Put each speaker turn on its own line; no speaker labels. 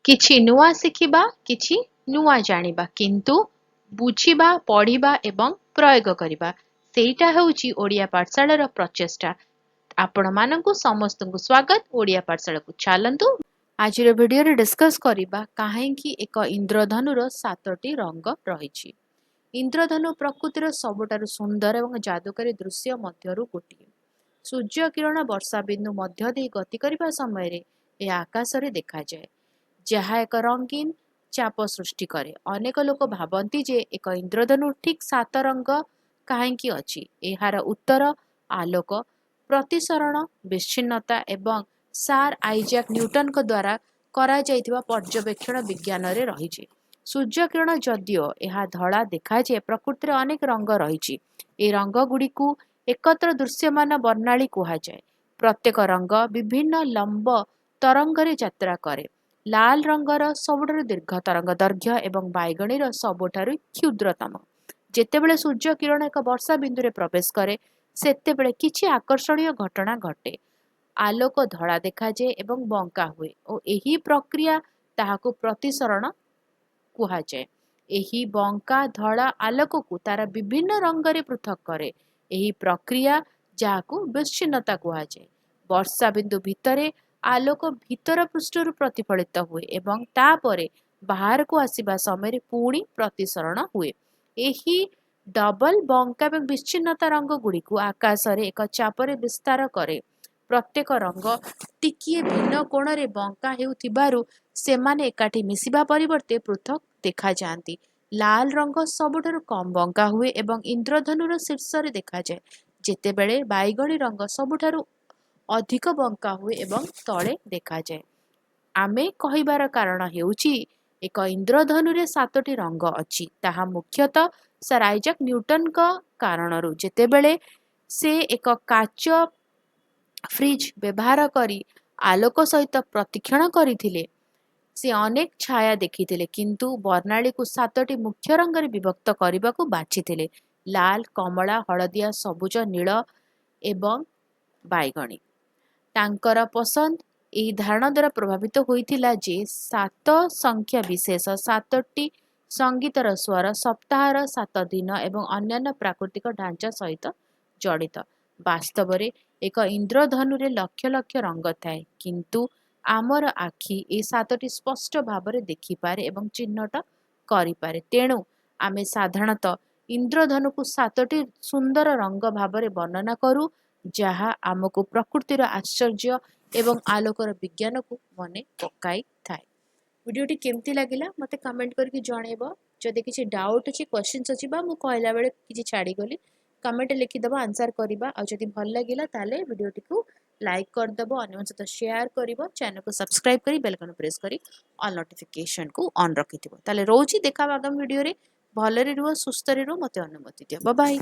କିଛି ନୂଆ ଶିଖିବା, କିଛି ନୂଆ ଜାଣିବା, କିନ୍ତୁ ବୁଝିବା, ପଢିବା ଏବଂ ପ୍ରୟୋଗ କରିବା ସେଇଟା ହେଉଛି ଓଡ଼ିଆ ପାଠଶାଳାର ପ୍ରଚେଷ୍ଟା। ଆପଣମାନଙ୍କୁ ସମସ୍ତଙ୍କୁ ସ୍ୱାଗତ ଓଡ଼ିଆ ପାଠଶାଳାକୁ। ଚାଲନ୍ତୁ ଆଜିର ଭିଡିଓରେ ଡିସ୍କସ୍ କରିବା କାହିଁକି ଏକ ଇନ୍ଦ୍ରଧନୁର 7ଟି ରଙ୍ଗ ରହିଛି। ଇନ୍ଦ୍ରଧନୁ ପ୍ରକୃତିର ସବୁଠାରୁ ସୁନ୍ଦର ଏବଂ ଯାଦୁକାରୀ ଦୃଶ୍ୟ ମଧ୍ୟରୁ ଗୋଟିଏ। ସୂର୍ଯ୍ୟ କିରଣ ବର୍ଷା ବିନ୍ଦୁ ମଧ୍ୟ ଦେଇ ଗତି କରିବା ସମୟରେ ଏହା ଆକାଶରେ ଦେଖାଯାଏ, ଯାହା ଏକ ରଙ୍ଗୀନ ଚାପ ସୃଷ୍ଟି କରେ। ଅନେକ ଲୋକ ଭାବନ୍ତି ଯେ ଏକ ଇନ୍ଦ୍ରଧନୁ ଠିକ୍ 7 ରଙ୍ଗ କାହିଁକି ଅଛି। ଏହାର ଉତ୍ତର ଆଲୋକ ପ୍ରତିସରଣ, ବିଚ୍ଛିନ୍ନତା ଏବଂ ସାର୍ ଆଇଜାକ୍ ନ୍ୟୁଟନଙ୍କ ଦ୍ୱାରା କରାଯାଇଥିବା ପର୍ଯ୍ୟବେକ୍ଷଣ ବିଜ୍ଞାନରେ ରହିଛି। ସୂର୍ଯ୍ୟ କିରଣ ଯଦିଓ ଏହା ଧଳା ଦେଖାଯାଏ, ପ୍ରକୃତିରେ ଅନେକ ରଙ୍ଗ ରହିଛି। ଏହି ରଙ୍ଗଗୁଡ଼ିକୁ ଏକତ୍ର ଦୃଶ୍ୟମାନ ବର୍ଣ୍ଣାଳୀ କୁହାଯାଏ। ପ୍ରତ୍ୟେକ ରଙ୍ଗ ବିଭିନ୍ନ ଲମ୍ବ ତରଙ୍ଗରେ ଯାତ୍ରା କରେ। ଲାଲ ରଙ୍ଗର ସବୁଠାରୁ ଦୀର୍ଘ ତରଙ୍ଗ ଦୈର୍ଘ୍ୟ ଏବଂ ବାଇଗଣୀର ସବୁଠାରୁ କ୍ଷୁଦ୍ରତମ। ଯେତେବେଳେ ସୂର୍ଯ୍ୟ କିରଣ ଏକ ବର୍ଷା ବିନ୍ଦୁରେ ପ୍ରବେଶ କରେ, ସେତେବେଳେ କିଛି ଆକର୍ଷଣୀୟ ଘଟଣା ଘଟେ। ଆଲୋକ ଧଳା ଦେଖାଯାଏ ଏବଂ ବଙ୍କା ହୁଏ ଓ ଏହି ପ୍ରକ୍ରିୟା ତାହାକୁ ପ୍ରତିସରଣ କୁହାଯାଏ। ଏହି ବଙ୍କା ଧଳା ଆଲୋକକୁ ତାର ବିଭିନ୍ନ ରଙ୍ଗରେ ପୃଥକ କରେ। ଏହି ପ୍ରକ୍ରିୟା ଯାହାକୁ ବିଚ୍ଛିନ୍ନତା କୁହାଯାଏ। ବର୍ଷା ବିନ୍ଦୁ ଭିତରେ ଆଲୋକ ଭିତର ପୃଷ୍ଠରୁ ପ୍ରତିଫଳିତ ହୁଏ ଏବଂ ତାପରେ ବାହାରକୁ ଆସିବା ସମୟରେ ପୁଣି ପ୍ରତିସରଣ ହୁଏ। ଏହି ଡବଲ ବଙ୍କା ଏବଂ ବିଚ୍ଛିନ୍ନତା ରଙ୍ଗ ଗୁଡ଼ିକୁ ଆକାଶରେ ଏକ ଚାପରେ ବିସ୍ତାର କରେ। ପ୍ରତ୍ୟେକ ରଙ୍ଗ ଟିକିଏ ଭିନ୍ନ କୋଣରେ ବଙ୍କା ହେଉଥିବାରୁ ସେମାନେ ଏକାଠି ମିଶିବା ପରିବର୍ତ୍ତେ ପୃଥକ ଦେଖାଯାଆନ୍ତି। ଲାଲ ରଙ୍ଗ ସବୁଠାରୁ କମ୍ ବଙ୍କା ହୁଏ ଏବଂ ଇନ୍ଦ୍ରଧନୁର ଶୀର୍ଷରେ ଦେଖାଯାଏ, ଯେତେବେଳେ ବାଇଗଣୀ ରଙ୍ଗ ସବୁଠାରୁ ଅଧିକ ବଙ୍କା ହୁଏ ଏବଂ ତଳେ ଦେଖାଯାଏ। ଆମେ କହିବାର କାରଣ ହେଉଛି ଏକ ଇନ୍ଦ୍ରଧନୁରେ 7ଟି ରଙ୍ଗ ଅଛି। ତାହା ମୁଖ୍ୟତଃ ସାର୍ ଆଇଜାକ୍ ନ୍ୟୁଟନଙ୍କ କାରଣରୁ ଯେତେବେଳେ ସେ ଏକ କାଚ ଫ୍ରିଜ୍ ବ୍ୟବହାର କରି ଆଲୋକ ସହିତ ପରୀକ୍ଷଣ କରିଥିଲେ, ସେ ଅନେକ ଛାୟା ଦେଖିଥିଲେ, କିନ୍ତୁ ବର୍ଣ୍ଣାଳୀକୁ 7ଟି ମୁଖ୍ୟ ରଙ୍ଗରେ ବିଭକ୍ତ କରିବାକୁ ବାଛିଥିଲେ: ଲାଲ, କମଳା, ହଳଦିଆ, ସବୁଜ, ନୀଳ ଏବଂ ବାଇଗଣୀ। ତାଙ୍କର ପସନ୍ଦ ଏହି ଧାରଣା ଦ୍ୱାରା ପ୍ରଭାବିତ ହୋଇଥିଲା ଯେ 7 ସଂଖ୍ୟା ବିଶେଷ 7ଟି ସଙ୍ଗୀତର ସ୍ୱର, ସପ୍ତାହର 7 ଦିନ ଏବଂ ଅନ୍ୟାନ୍ୟ ପ୍ରାକୃତିକ ଢାଞ୍ଚା ସହିତ ଜଡ଼ିତ। ବାସ୍ତବରେ ଏକ ଇନ୍ଦ୍ରଧନୁରେ ଲକ୍ଷ ଲକ୍ଷ ରଙ୍ଗ ଥାଏ, କିନ୍ତୁ ଆମର ଆଖି ଏହି 7ଟି ସ୍ପଷ୍ଟ ଭାବରେ ଦେଖିପାରେ ଏବଂ ଚିହ୍ନଟ କରିପାରେ। ତେଣୁ ଆମେ ସାଧାରଣତଃ ଇନ୍ଦ୍ରଧନୁକୁ 7ଟି ସୁନ୍ଦର ରଙ୍ଗ ଭାବରେ ବର୍ଣ୍ଣନା କରୁ, ଯାହା ଆମକୁ ପ୍ରକୃତିର ଆଶ୍ଚର୍ଯ୍ୟ ଏବଂ ଆଲୋକର ବିଜ୍ଞାନକୁ ମନେ ପକାଇଥାଏ। ଭିଡ଼ିଓଟି କେମିତି ଲାଗିଲା ମୋତେ କମେଣ୍ଟ କରିକି ଜଣାଇବ। ଯଦି କିଛି ଡାଉଟ୍ ଅଛି, କ୍ୱେଶ୍ଚିନ୍ସ ଅଛି ବା ମୁଁ କହିଲା ବେଳେ କିଛି ଛାଡ଼ିଗଲି, କମେଣ୍ଟରେ ଲେଖିଦେବ, ଆନ୍ସର କରିବା। ଆଉ ଯଦି ଭଲ ଲାଗିଲା ତାହେଲେ ଭିଡ଼ିଓଟିକୁ ଲାଇକ୍ କରିଦେବ, ଅନ୍ୟମାନଙ୍କ ସହିତ ସେୟାର କରିବ, ଚ୍ୟାନେଲକୁ ସବସ୍କ୍ରାଇବ୍ କରି ବେଲ୍ ଆଇକନ୍ ପ୍ରେସ୍ କରି ଅଲ୍ ନୋଟିଫିକେସନକୁ ଅନ୍ ରଖିଥିବ। ତାହେଲେ ରହୁଛି, ଦେଖା ହବା ଆଗାମୀ ଭିଡ଼ିଓରେ। ଭଲରେ ରୁହ, ସୁସ୍ଥରେ ରୁହ, ମୋତେ ଅନୁମତି ଦିଅ। Bye bye.